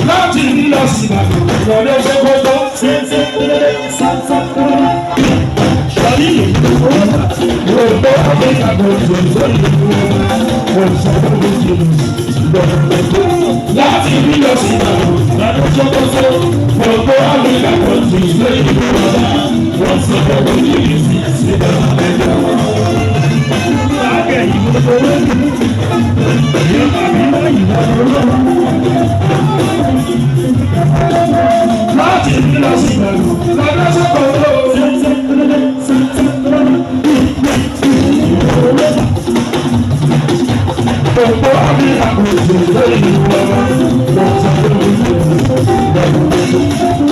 láti ní lọ sí ìbàdàn ìrọ̀lẹ́ ṣe kọ́kọ́ ṣàlì ìrọ̀lẹ́ àbẹ́kàgbọ̀ ìjọba láti ní lọ sí ìbàdàn ìrọ̀lẹ́ ṣe kọ́kọ́ gbogbo àbẹ́kàgbọ̀ ìjọba wọ́n sọ gbogbo ìlú sí ìbàdàn láti ní lọ sí ìbàdàn lọ́dọ̀ sọ́kọ̀ọ́ gbogbo àbíkà kò sí lórí ìwọ̀n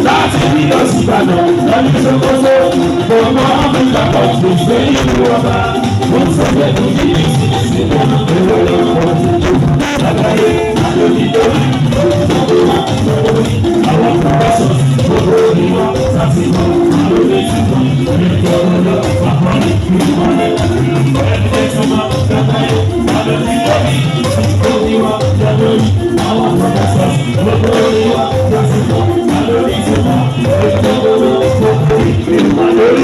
láti ní lọ sí ìbàdàn lọ́dọ̀ sọ́kọ̀ọ́ gbogbo àbíkà kò sí lórí ìwọ̀n wọ́n sọ pé kò ní ìsinmi àgbáyé àlòdìdó àwọn pọfẹsọ gbogbo ìwọ ṣàfihàn àlòdìdó ìtọ́jú àpọ́nì ìmọ̀lẹ́ ẹ̀ẹ́dẹ́gbẹ̀sọ́mọ́ àgbáyé àlòdìdó gbogbo ìwọ jẹ́lórí àwọn pọfẹsọ gbogbo ìwọ ṣàfihàn àlòdìdó ìtọ́jú gbogbo ìmọ̀lẹ́